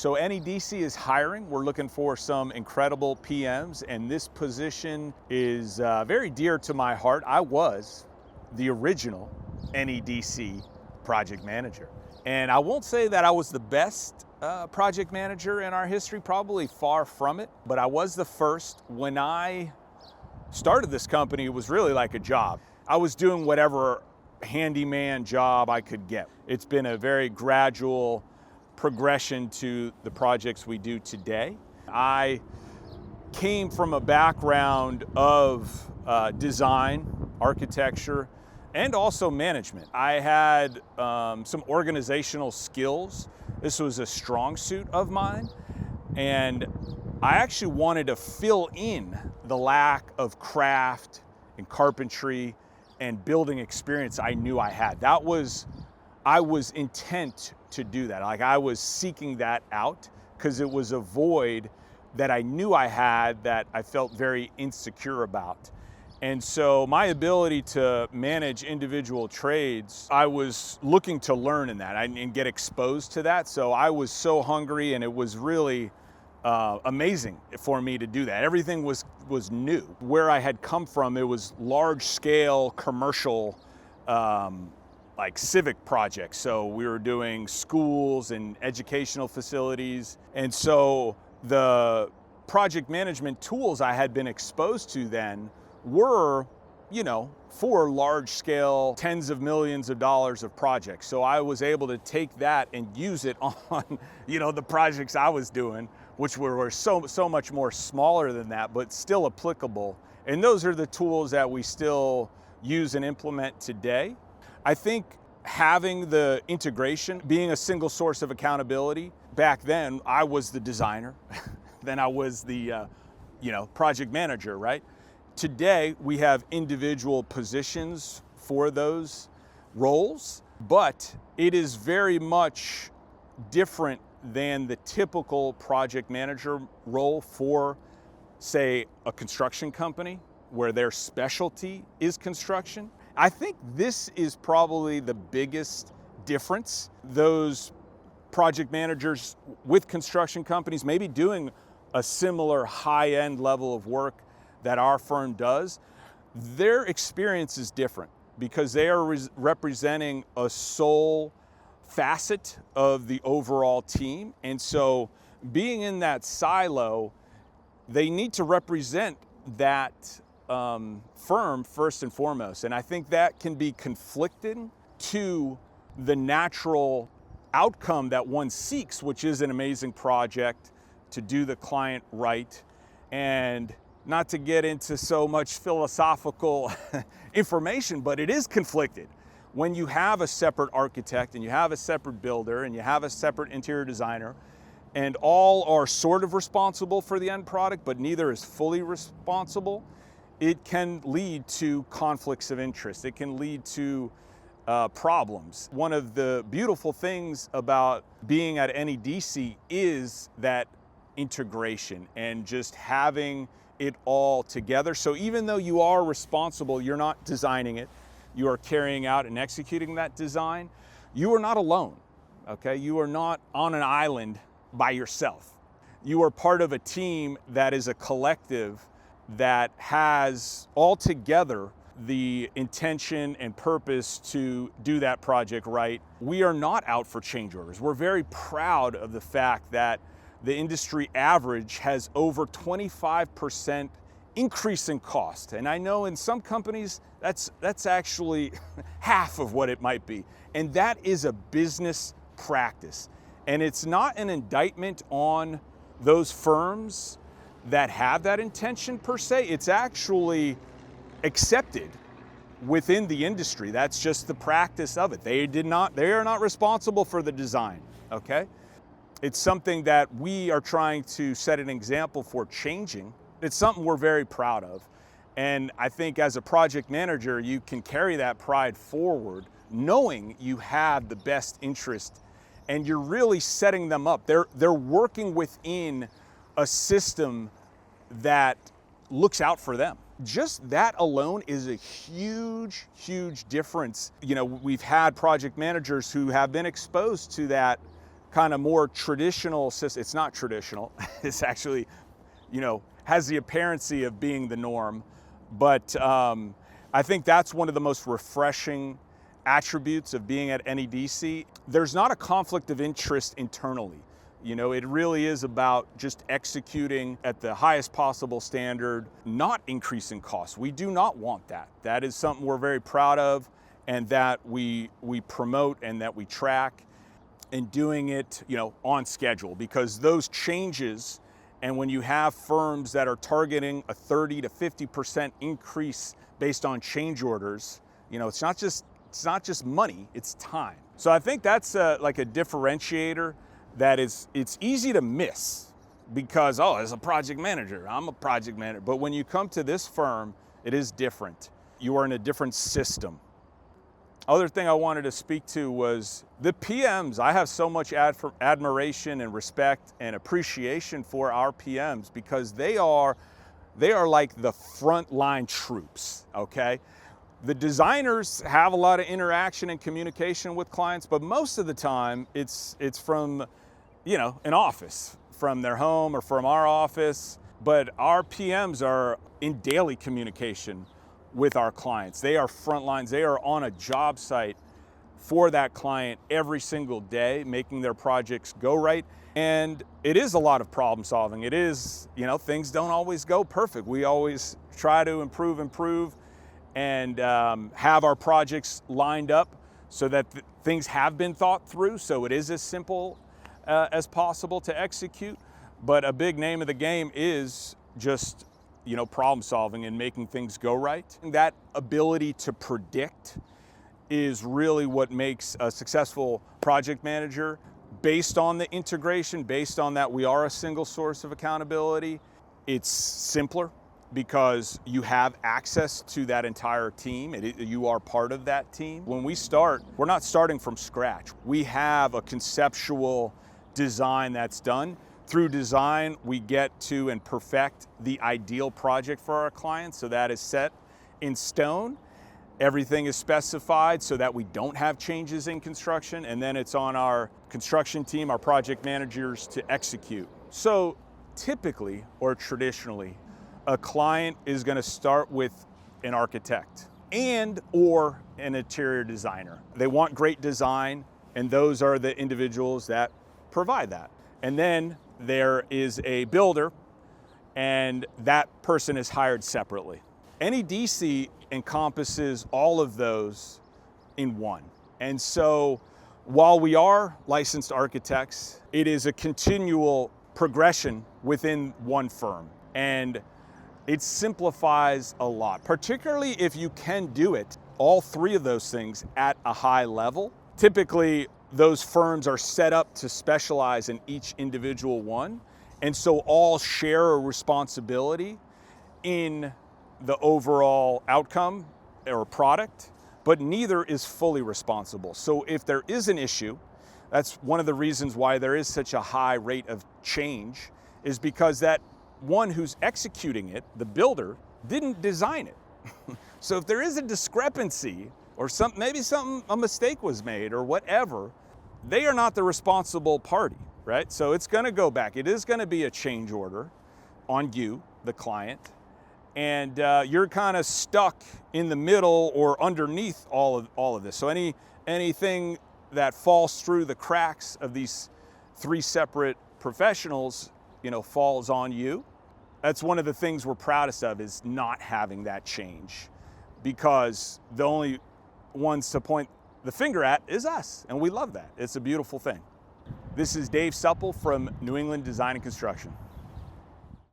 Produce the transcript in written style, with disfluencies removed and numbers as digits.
So NEDC is hiring. We're looking for some incredible PMs, and this position is very dear to my heart. I was the original NEDC project manager. And I won't say that I was the best project manager in our history, probably far from it, but I was the first. When I started this company, it was really like a job. I was doing whatever handyman job I could get. It's been a very gradual progression to the projects we do today. I came from a background of design, architecture, and also management. I had some organizational skills. This was a strong suit of mine, and I actually wanted to fill in the lack of craft and carpentry and building experience I knew I had. I was intent to do that. Like, I was seeking that out because it was a void that I knew I had that I felt very insecure about. And so my ability to manage individual trades, I was looking to learn in that and get exposed to that. So I was so hungry, and it was really amazing for me to do that. Everything was new. Where I had come from, it was large scale commercial, like civic projects. So we were doing schools and educational facilities. And so the project management tools I had been exposed to then were, for large scale, tens of millions of dollars of projects. So I was able to take that and use it on, the projects I was doing, which were so much more smaller than that, but still applicable. And those are the tools that we still use and implement today. I think having the integration, being a single source of accountability, back then I was the designer, then I was the project manager, right? Today, we have individual positions for those roles, but it is very much different than the typical project manager role for, say, a construction company where their specialty is construction. I think this is probably the biggest difference. Those project managers with construction companies maybe doing a similar high-end level of work that our firm does, their experience is different because they are representing a sole facet of the overall team. And so being in that silo, they need to represent that firm first and foremost. And I think that can be conflicting to the natural outcome that one seeks, which is an amazing project to do the client right. And not to get into so much philosophical information, but it is conflicted. When you have a separate architect and you have a separate builder and you have a separate interior designer, and all are sort of responsible for the end product, but neither is fully responsible, it can lead to conflicts of interest. It can lead to problems. One of the beautiful things about being at NEDC is that integration and just having it all together. So even though you are responsible, you're not designing it, you are carrying out and executing that design, you are not alone, okay? You are not on an island by yourself. You are part of a team that is a collective that has all together the intention and purpose to do that project right. We are not out for change orders. We're very proud of the fact that the industry average has over 25% increase in cost. And I know in some companies, that's actually half of what it might be. And that is a business practice. And it's not an indictment on those firms that have that intention per se. It's actually accepted within the industry. That's just the practice of it. They are not responsible for the design, okay? It's something that we are trying to set an example for changing. It's something we're very proud of. And I think as a project manager, you can carry that pride forward, knowing you have the best interest and you're really setting them up. They're working within a system that looks out for them. Just that alone is a huge, huge difference. We've had project managers who have been exposed to that kind of more traditional system. It's not traditional. It's actually, has the appearancy of being the norm. But I think that's one of the most refreshing attributes of being at NEDC. There's not a conflict of interest internally. It really is about just executing at the highest possible standard, not increasing costs. We do not want that. That is something we're very proud of, and that we promote and that we track, and doing it, on schedule, because those changes, and when you have firms that are targeting a 30 to 50% increase based on change orders, it's not just money, it's time. So I think that's like a differentiator that it's easy to miss, because, as a project manager, I'm a project manager. But when you come to this firm, it is different. You are in a different system. Other thing I wanted to speak to was the PMs. I have so much admiration and respect and appreciation for our PMs, because they are like the frontline troops, okay? The designers have a lot of interaction and communication with clients, but most of the time it's from, an office, from their home or from our office. But our PMs are in daily communication with our clients. They are front lines. They are on a job site for that client every single day, making their projects go right. And it is a lot of problem solving. It is, things don't always go perfect. We always try to improve, and have our projects lined up so that things have been thought through, so it is as simple as possible to execute. But a big name of the game is just, problem solving and making things go right. And that ability to predict is really what makes a successful project manager, based on the integration, based on that we are a single source of accountability. It's simpler, because you have access to that entire team. You are part of that team. When we start, we're not starting from scratch. We have a conceptual design that's done. Through design, we get to and perfect the ideal project for our clients, so that is set in stone. Everything is specified so that we don't have changes in construction, and then it's on our construction team, our project managers, to execute. So typically, or traditionally, a client is going to start with an architect or an interior designer. They want great design, and those are the individuals that provide that. And then there is a builder, and that person is hired separately. NEDC encompasses all of those in one. And so while we are licensed architects, it is a continual progression within one firm. And it simplifies a lot, particularly if you can do it, all three of those things, at a high level. Typically, those firms are set up to specialize in each individual one, and so all share a responsibility in the overall outcome or product, but neither is fully responsible. So if there is an issue, that's one of the reasons why there is such a high rate of change, is because that one who's executing it, the builder, didn't design it. So if there is a discrepancy, or a mistake was made or whatever, they are not the responsible party, right? So it's going to go back. It is going to be a change order on you, the client, and you're kind of stuck in the middle or underneath all of this. So anything that falls through the cracks of these three separate professionals, falls on you. That's one of the things we're proudest of, is not having that change, because the only ones to point the finger at is us, and we love that. It's a beautiful thing. This is Dave Supple from New England Design and Construction.